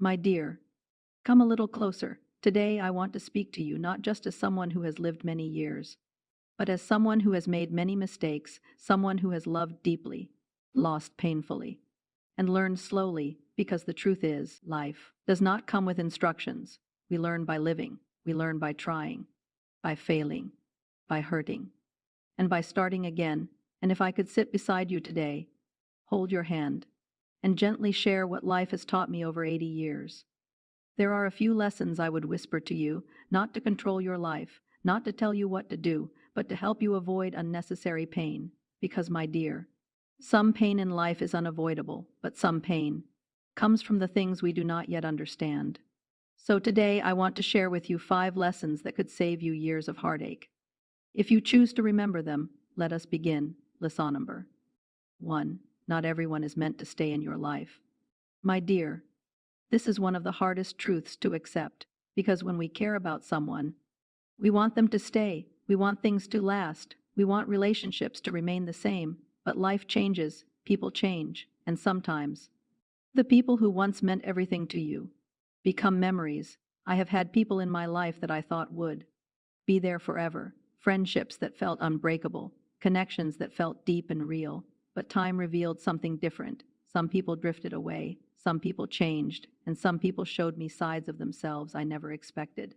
My dear, come a little closer. Today I want to speak to you not just as someone who has lived many years, but as someone who has made many mistakes, someone who has loved deeply, lost painfully, and learned slowly, because the truth is, life does not come with instructions. We learn by living, we learn by trying, by failing, by hurting, and by starting again. And if I could sit beside you today, hold your hand, and gently share what life has taught me over 80 years. There are a few lessons I would whisper to you, not to control your life, not to tell you what to do, but to help you avoid unnecessary pain. Because, my dear, some pain in life is unavoidable, but some pain comes from the things we do not yet understand. So today I want to share with you 5 lessons that could save you years of heartache. If you choose to remember them, let us begin. Lesson number 1. Not everyone is meant to stay in your life. My dear, this is one of the hardest truths to accept, because when we care about someone, we want them to stay, we want things to last, we want relationships to remain the same, but life changes, people change, and sometimes the people who once meant everything to you become memories. I have had people in my life that I thought would be there forever, friendships that felt unbreakable, connections that felt deep and real, but time revealed something different. Some people drifted away, some people changed, and some people showed me sides of themselves I never expected.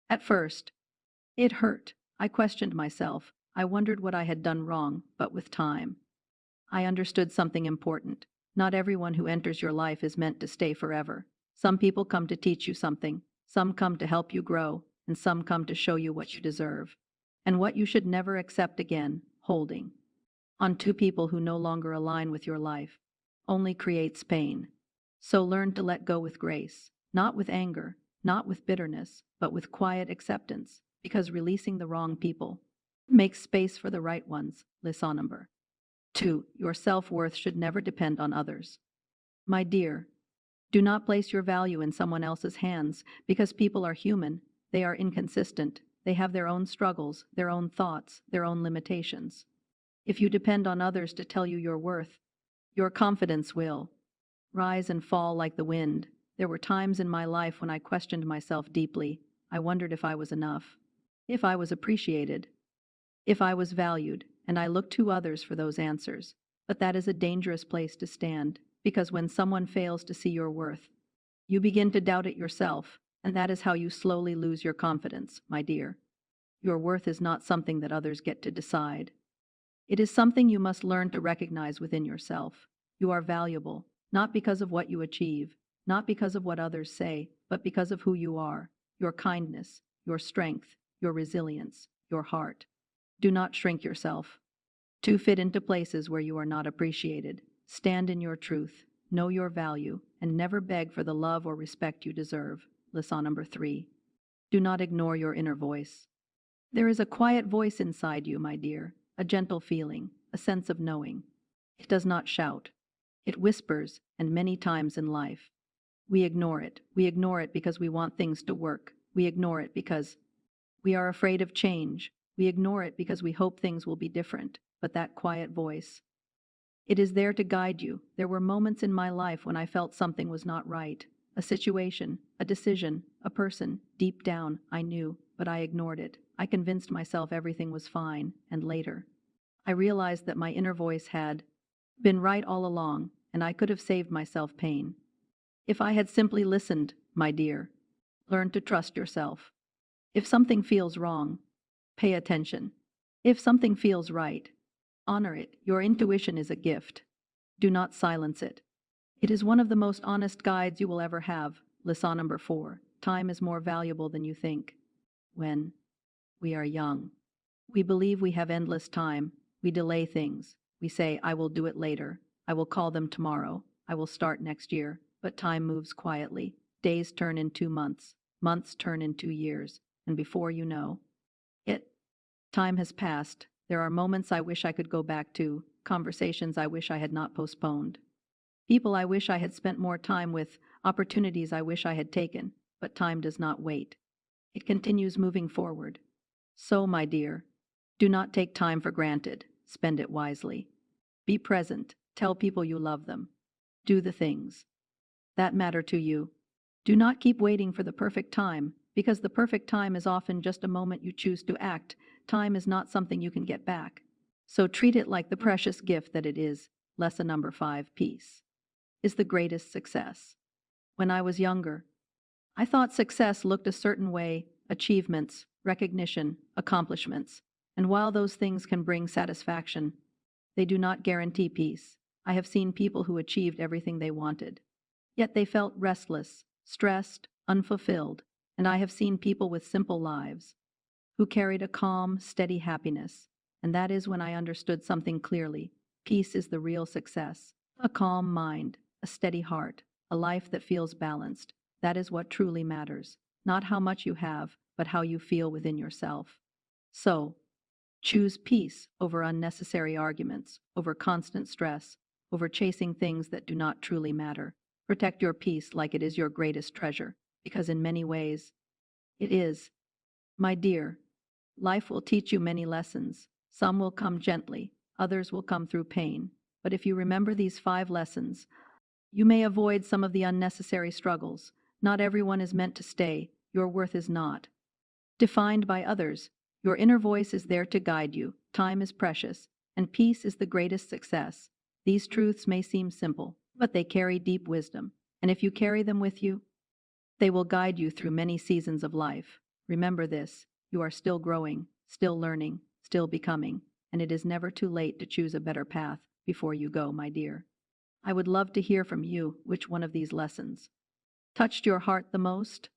At first, it hurt. I questioned myself. I wondered what I had done wrong, but with time, I understood something important. Not everyone who enters your life is meant to stay forever. Some people come to teach you something, some come to help you grow, and some come to show you what you deserve, and what you should never accept again. Holding on to people who no longer align with your life only creates pain. So learn to let go with grace, not with anger, not with bitterness, but with quiet acceptance, because releasing the wrong people makes space for the right ones. Lesson number 2. Your self-worth should never depend on others. My dear, do not place your value in someone else's hands, because people are human, they are inconsistent, they have their own struggles, their own thoughts, their own limitations. If you depend on others to tell you your worth, your confidence will rise and fall like the wind. There were times in my life when I questioned myself deeply. I wondered if I was enough, if I was appreciated, if I was valued, and I looked to others for those answers. But that is a dangerous place to stand, because when someone fails to see your worth, you begin to doubt it yourself, and that is how you slowly lose your confidence, my dear. Your worth is not something that others get to decide. It is something you must learn to recognize within yourself. You are valuable, not because of what you achieve, not because of what others say, but because of who you are, your kindness, your strength, your resilience, your heart. Do not shrink yourself to fit into places where you are not appreciated. Stand in your truth, know your value, and never beg for the love or respect you deserve. Lesson number 3. Do not ignore your inner voice. There is a quiet voice inside you, my dear, a gentle feeling, a sense of knowing. It does not shout. It whispers, and many times in life, we ignore it. We ignore it because we want things to work. We ignore it because we are afraid of change. We ignore it because we hope things will be different. But that quiet voice, it is there to guide you. There were moments in my life when I felt something was not right. A situation, a decision, a person. Deep down, I knew, but I ignored it. I convinced myself everything was fine, and later, I realized that my inner voice had been right all along, and I could have saved myself pain. If I had simply listened, my dear, learn to trust yourself. If something feels wrong, pay attention. If something feels right, honor it. Your intuition is a gift. Do not silence it. It is one of the most honest guides you will ever have. Lesson number 4. Time is more valuable than you think. When we are young, we believe we have endless time. We delay things. We say, I will do it later. I will call them tomorrow. I will start next year. But time moves quietly. Days turn into months. Months turn into years. And before you know it, time has passed. There are moments I wish I could go back to, conversations I wish I had not postponed, people I wish I had spent more time with, opportunities I wish I had taken, but time does not wait. It continues moving forward. So, my dear, do not take time for granted. Spend it wisely. Be present. Tell people you love them. Do the things that matter to you. Do not keep waiting for the perfect time, because the perfect time is often just a moment you choose to act. Time is not something you can get back. So treat it like the precious gift that it is. Lesson number 5: peace is the greatest success. When I was younger, I thought success looked a certain way: achievements, recognition, accomplishments. And while those things can bring satisfaction, they do not guarantee peace. I have seen people who achieved everything they wanted, yet they felt restless, stressed, unfulfilled. And I have seen people with simple lives who carried a calm, steady happiness. And that is when I understood something clearly. Peace is the real success. A calm mind, a steady heart, a life that feels balanced. That is what truly matters. Not how much you have, but how you feel within yourself. So, choose peace over unnecessary arguments, over constant stress, over chasing things that do not truly matter. Protect your peace like it is your greatest treasure, because in many ways, it is. My dear, life will teach you many lessons. Some will come gently, others will come through pain. But if you remember these 5 lessons, you may avoid some of the unnecessary struggles. Not everyone is meant to stay. Your worth is not defined by others. Your inner voice is there to guide you. Time is precious, and peace is the greatest success. These truths may seem simple, but they carry deep wisdom. And if you carry them with you, they will guide you through many seasons of life. Remember this: you are still growing, still learning, still becoming, and it is never too late to choose a better path before you go, my dear. I would love to hear from you which one of these lessons touched your heart the most.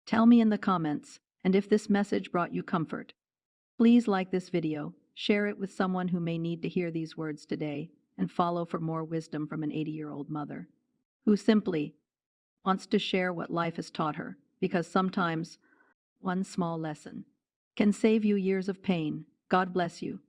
Tell me in the comments, and if this message brought you comfort, please like this video, share it with someone who may need to hear these words today, and follow for more wisdom from an 80-year-old mother who simply wants to share what life has taught her, because sometimes one small lesson can save you years of pain. God bless you.